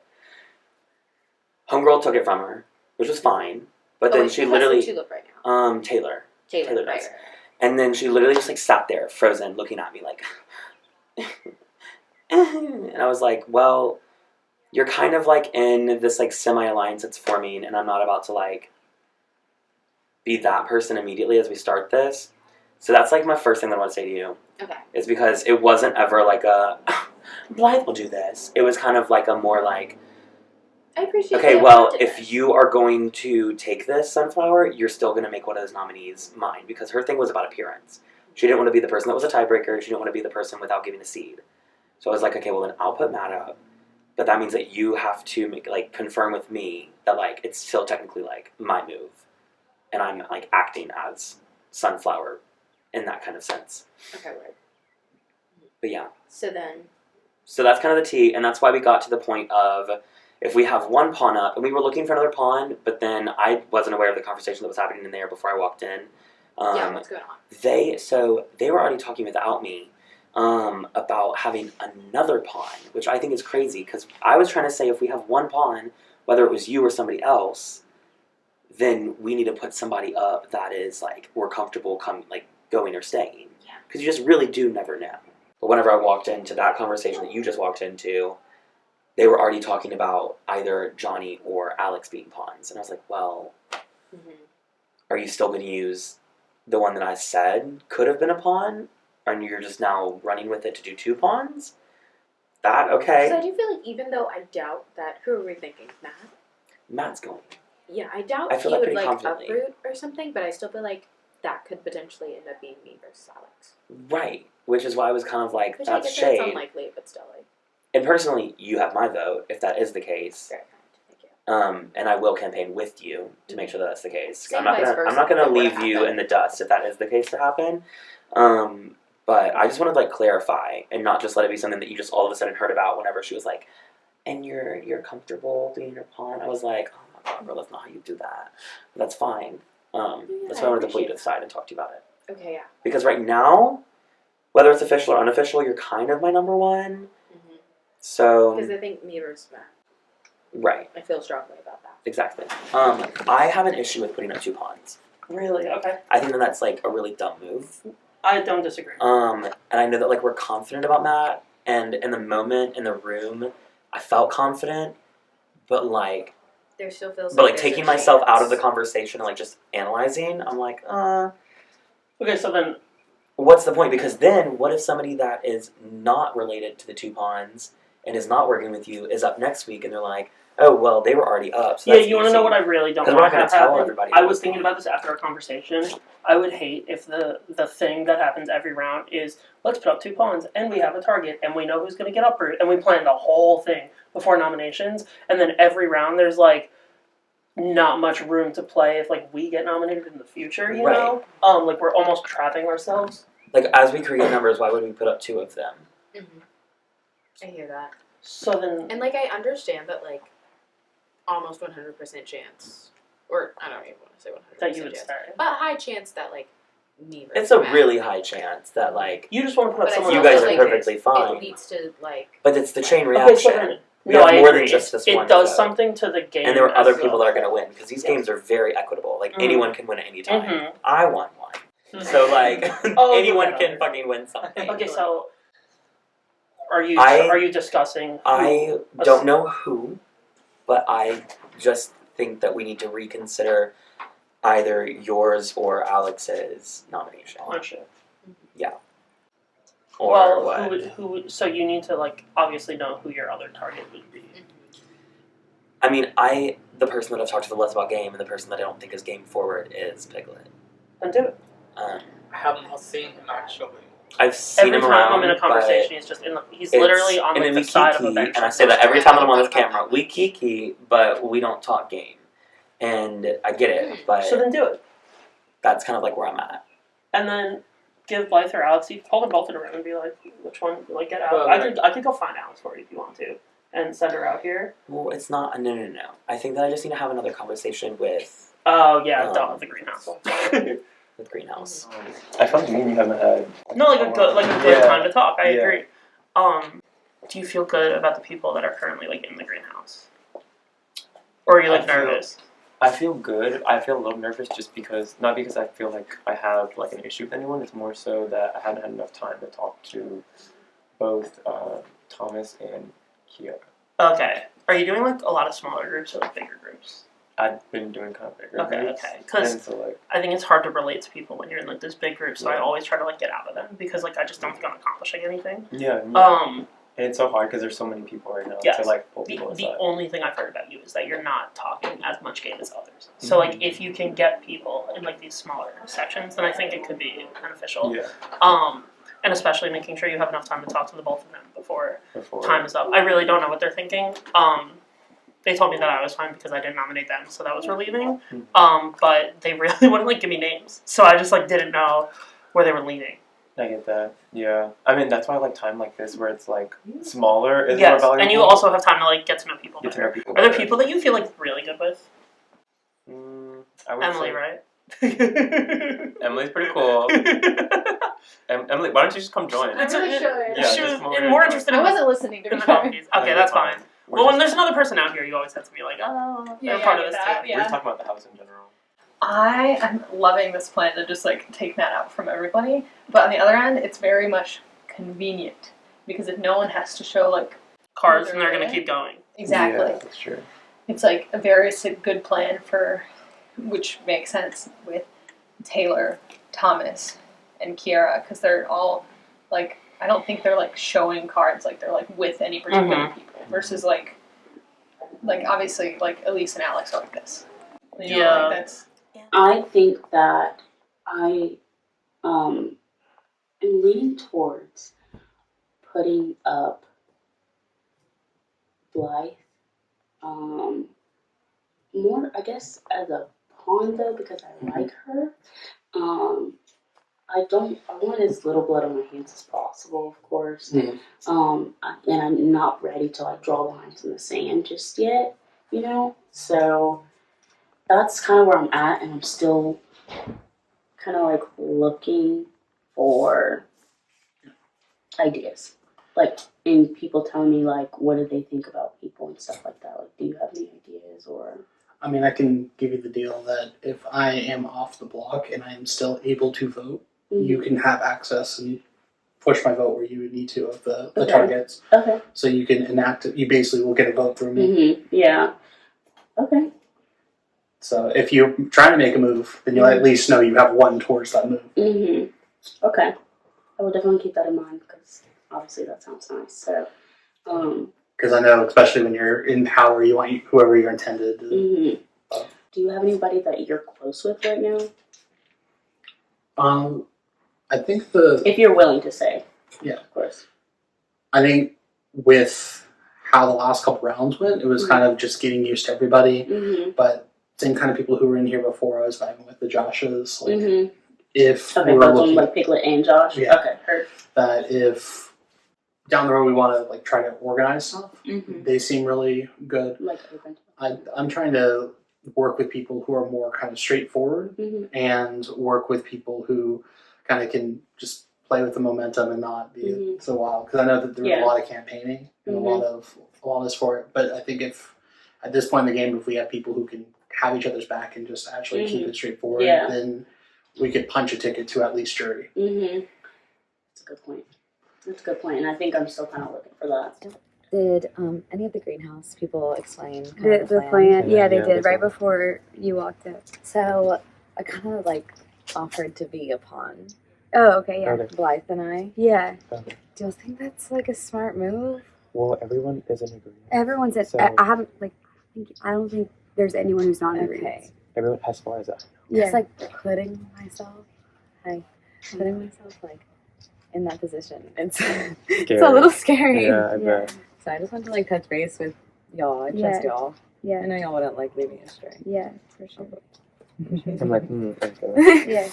Homegirl took it from her, which was fine, but then she literally tulip right now? Taylor Taylor, does. right. And then she literally just like sat there, frozen, looking at me like, and I was like, well, you're kind of like in this like semi-alliance that's forming, and I'm not about to like be that person immediately as we start this. So that's like my first thing that I want to say to you. Okay. Is because it wasn't ever like a Blythe will do this. It was kind of like a more like, I appreciate okay, the well, effectiveness. if you are going to take this Sunflower, you're still going to make one of those nominees mine, because her thing was about appearance. She didn't want to be the person that was a tiebreaker. She didn't want to be the person without giving a seed. So I was like, okay, well then I'll put Matt up, but that means that you have to make, like, confirm with me that like it's still technically like my move, and I'm like acting as Sunflower in that kind of sense. Okay, word. But yeah. So that's kind of the tea, and that's why we got to the point of, if we have 1 pawn up, and we were looking for another pawn, but then I wasn't aware of the conversation that was happening in there before I walked in. what's going on? They were already talking without me about having another pawn, which I think is crazy, because I was trying to say if we have 1 pawn, whether it was you or somebody else, then we need to put somebody up that is like we're comfortable going or staying. Yeah. Because you just really do never know. But whenever I walked into that conversation that you just walked into, they were already talking about either Johnny or Alex being pawns. And I was like, well, are you still going to use the one that I said could have been a pawn? And you're just now running with it to do 2 pawns? That, okay. So I do feel like even though I doubt that, who are we thinking? Matt? Matt's going. Yeah, I doubt I feel he that would pretty like confidently. uproot or something, but I still feel like that could potentially end up being me versus Alex. Right. Which is why I was kind of like, Which I that's guess shade. that's unlikely, but still like. And personally, you have my vote, if that is the case. Very kind, thank you. And I will campaign with you to make sure that that's the case. Same I'm not vice gonna versa, leave you in the dust if that is the case to happen. But I just wanted to like clarify and not just let it be something that you just all of a sudden heard about whenever she was like, and you're comfortable being your pawn. I was like, oh my god, girl, that's not how you do that. But that's fine. That's why I wanted to pull you to the side and talk to you about it. Okay, yeah. Because right now, whether it's official or unofficial, you're kind of my number one. So Because I think meters matter. right, I feel strongly about that. exactly. I have an issue with putting up 2 pawns. Really? Okay. I think that that's like a really dumb move. I don't disagree. And I know that like we're confident about that, and in the moment in the room, I felt confident, but like. There still feels. But like there's taking a myself chance. out of the conversation and like just analyzing, I'm like, Okay, so then what's the point? Because then, what if somebody that is not related to the 2 pawns and is not working with you is up next week and they're like, oh, well, they were already up. So yeah, that's you want to know what I really don't Because we're want not to going to tell happen? everybody. I was thinking about this after our conversation. I would hate if the thing that happens every round is, let's put up 2 pawns, and we have a target, and we know who's going to get up, and we plan the whole thing before nominations, and then every round there's, like, not much room to play if, like, we get nominated in the future, you know? Like, we're almost trapping ourselves. Like, as we create numbers, why would we put up 2 of them? I hear that. So then... And, like, I understand that, like, almost 100% chance, or I don't even want to say 100% that you would chance, start. but high chance that, like, me It's a really high chance that, like, you just want to put up someone you else. guys are like perfectly fine. It leads to, like... But it's the chain Okay, reaction. so then, We no, have I more agree. than just this one It does vote. something to the game. And there are other as people that well. are going to win, because these games are very equitable. Like, Mhm. anyone can win at any time. Mhm. I won one. So, like, Oh, anyone okay. can fucking win something. Okay, so are you discussing? I don't know who, but I just think that we need to reconsider either yours or Alex's nomination. Ownership. Yeah. Or Well, what? who would? So you need to like obviously know who your other target would be. I mean, the person that I've talked to the less about game and the person that I don't think is game forward is Piglet. Then do it. I have not seen him actually. I've seen Every him time around, I'm in a conversation, but he's just he's it's- literally on and like then the we side of a kiki, bench. and I say that every time that I'm on this camera. We kiki, but we don't talk game. And I get it, but So then do it, that's kind of like where I'm at. and then give Blythe or Alex. You call them both in a room and be like, which one? Like get out. Well, I could go find Alex for you if you want to, and send her out here. Well, it's not. No. I think that I just need to have another conversation with. Oh yeah, the greenhouse. With Greenhouse. I feel like me and you haven't had. No, like a good Yeah. time to talk. I Yeah. agree. Do you feel good about the people that are currently like in the greenhouse, or are you like nervous? I feel good. I feel a little nervous just because, not because I feel like I have like an issue with anyone. It's more so that I haven't had enough time to talk to both Thomas and Kiara. Okay. Are you doing like a lot of smaller groups or like bigger groups? I've been doing kind of bigger groups. Okay. Because and so, like, I think it's hard to relate to people when you're in like this big group. So I always try to like get out of them because like I just don't think I'm accomplishing anything. yeah. And it's so hard because there's so many people right now Yes. to like pull The people aside. only thing I've heard about you is that you're not talking as much game as others. So like if you can get people in like these smaller sections, then I think it could be beneficial. Yeah. And especially making sure you have enough time to talk to the both of them before Before time is up. I really don't know what they're thinking. They told me that I was fine because I didn't nominate them, so that was relieving. But they really wouldn't like give me names, so I just like didn't know where they were leaning. I get that. Yeah. I mean, that's why I like time like this where it's like smaller is more Yes, valuable. and you also have time to like get to know people Get to better. know people Are there better. people that you feel like really good with? I would Emily, say- right? Emily's pretty cool. Emily, why don't you just come join? I really should. Yeah, She was just more more info. interested I in wasn't listening to the her. hobbies. Okay, No, that's you're fine. We're Well, when just- there's another person out here, you always have to be like, oh, they're Yeah, part I of get this that, too. yeah. We're just talking about the house in general. I am loving this plan to just like take that out from everybody. But on the other end, it's very much convenient because if no one has to show like Cards, and they're either gonna way- keep going. Exactly. Yeah, that's true. It's like a very good plan for, which makes sense with Taylor, Thomas, and Kiara because they're all like I don't think they're like showing cards like they're like with any particular people versus like obviously like Elise and Alex are like this. You know, Yeah. like that's I think that I am leaning towards putting up Blythe more, I guess, as a pawn though because I like her. I want as little blood on my hands as possible, of course. And I'm not ready to like draw lines in the sand just yet, you know? So that's kind of where I'm at, and I'm still kind of like looking for ideas. Like, and people tell me, like, what do they think about people and stuff like that. Like, do you have any ideas or? I mean, I can give you the deal that if I am off the block and I am still able to vote, you can have access and push my vote where you would need to of the targets. Okay. So you can enact it. You basically will get a vote through me. Yeah. Okay. So if you're trying to make a move, then you'll at least know you have one towards that move. Okay. I will definitely keep that in mind because obviously that sounds nice. So, because I know, especially when you're in power, you want whoever you're intended. Do you have anybody that you're close with right now? I think if you're willing to say. Yeah, of course. I think with how the last couple rounds went, it was kind of just getting used to everybody. But same kind of people who were in here before I was vibing with the Joshes. Like, if Okay, we're both looking, like Piglet and Josh. Yeah. Okay, heard. that if down the road we want to like try to organize stuff, they seem really good. Like open. I'm trying to work with people who are more kind of straightforward and work with people who kind of can just play with the momentum and not be so wild. Because I know that there's a lot of campaigning and a lot is for it. But I think if at this point in the game, if we have people who can have each other's back and just actually keep it straightforward, then we could punch a ticket to at least jury. That's a good point. That's a good point, and I think I'm still kind of looking for that. Did any of the greenhouse people explain The plan? Yeah, they did right before you walked in. So I kind of like offered to be a pawn. Oh, okay, yeah. Blythe and I. Yeah. Do you think that's like a smart move? Well, everyone is in agreement. Everyone said, So- I haven't, like, I don't think there's anyone who's not in agreement. Everyone, as far as I know. Yeah. It's like putting myself like in that position. It's a little scary. Yeah, I bet. So I just wanted to like touch base with y'all. I trust y'all. Yeah. I know y'all wouldn't like leave me astray. Yeah, for sure. I'm like, okay. Yeah.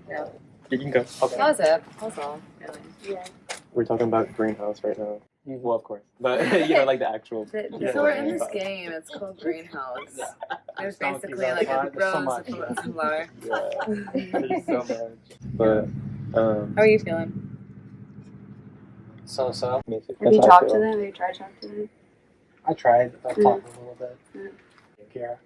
Yeah. You can go. Okay. That was it. That's all. Really. Yeah. We're talking about greenhouse right now. Well, of course, but you know, like the actual. So we're in this game. It's called Greenhouse. There's basically like a rose with a flower. Yeah, there's so much. But how are you feeling? So. Have you talked to them? Have you tried to talk to them? I tried. I've talked a little bit. Kira.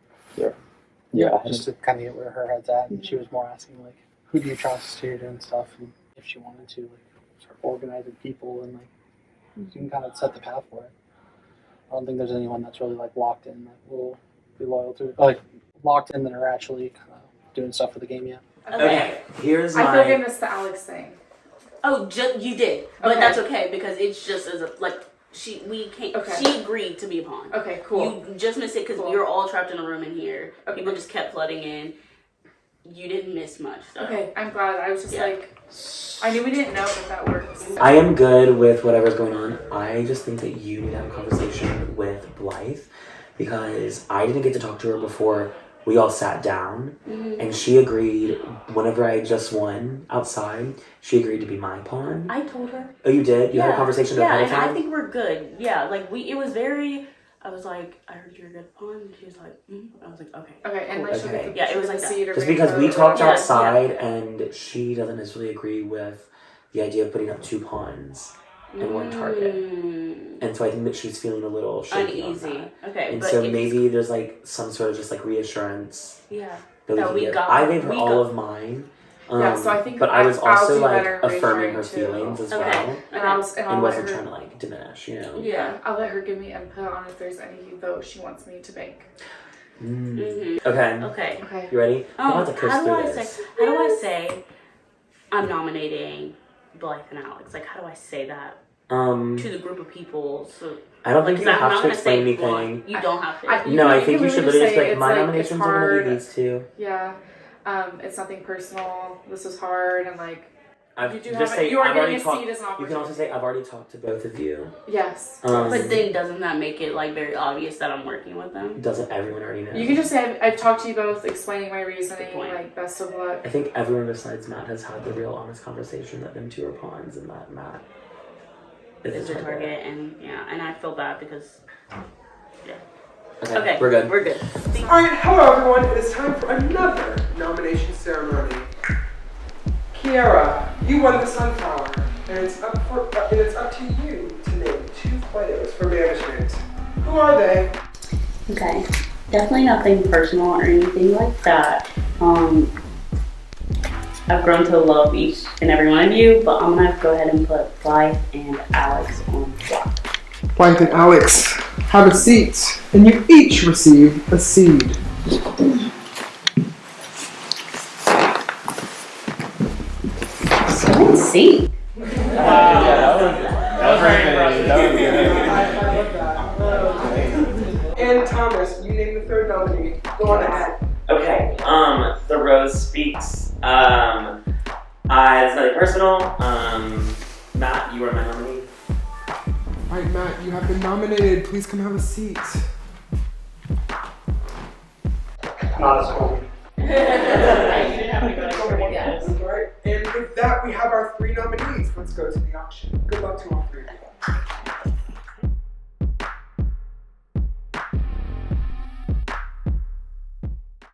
Yeah. Just to kind of get where her head's at, and she was more asking like, who do you trust here doing stuff, and if she wanted to like start organizing people and like. You can kind of set the path for it. I don't think there's anyone that's really like locked in that will be loyal to it. Like locked in that are actually kind of doing stuff for the game yet. Okay, here's I feel like I my. missed the Alex thing. Oh, you did, but Okay. that's okay because it's just as a, like she agreed to be a pawn. Okay, cool. You just missed it because we were all trapped in a room in here. People just kept flooding in. You didn't miss much. So. Okay, I'm glad. I was just like, I knew we didn't know if that works. I am good with whatever's going on. I just think that you need to have a conversation with Blythe because I didn't get to talk to her before we all sat down, and she agreed. Whenever I just won outside, she agreed to be my pawn. I told her. Oh, you did? You had a conversation ahead of and time? I think we're good. Yeah, like it was very. I was like, I heard you're a good pawn. And she was like, I was like, okay. Okay, and like, Okay. Yeah, it was like that. Just because we talked outside and she doesn't necessarily agree with the idea of putting up 2 pawns and 1 target. And so I think that she's feeling a little shaky uneasy. on that. Okay, and but so if maybe there's like some sort of just like reassurance. Yeah. That we give. I gave her all of mine. Yeah, so I think but I was I'll also do like better affirming her reassuring, too. feelings as Okay. well. And I'll wasn't let her- trying to like diminish, you know. Yeah, I'll let her give me input on if there's any votes she wants me to make. Okay. Okay. You ready? I'm about to coast How do through I this. say? How do I say? I'm nominating Blythe and Alex. Like, how do I say that to the group of people? So I don't like, think you I'm have not to gonna explain say anything. one. You don't have to. No, I think you can should really literally just say be like, it's my like, nominations it's are going to hard. be these 2. Yeah, it's nothing personal. This is hard, and like I've you do just have say, you are I've getting already a talked. seat as an You opportunity. can also say I've already talked to both of you. Yes. But then doesn't that make it like very obvious that I'm working with them? Doesn't everyone already know? You can just say I've talked to you both, explaining my reasoning. Like best of luck. I think everyone besides Matt has had the real honest conversation that them 2 are pawns and that Matt Is the target, and I feel bad because Okay, we're good. We're good. Alright, hello everyone. It is time for another nomination ceremony. Kiara, you won the sunflower, And it's up to you to name 2 players for management. Who are they? Okay. Definitely nothing personal or anything like that. I've grown to love each and every one of you, but I'm gonna have to go ahead and put Blythe and Alex on the block. Blythe and Alex, have a seat, and you each receive a seed. So let's see. That was very impressive. And Thomas, you name the 3rd nominee. Go on ahead. Okay, the rose speaks. It's nothing personal. Matt, you are my nominee. Alright, Matt, you have been nominated. Please come have a seat. Not as cool. Alright, and with that, we have our 3 nominees. Let's go to the auction. Good luck to all 3 of you.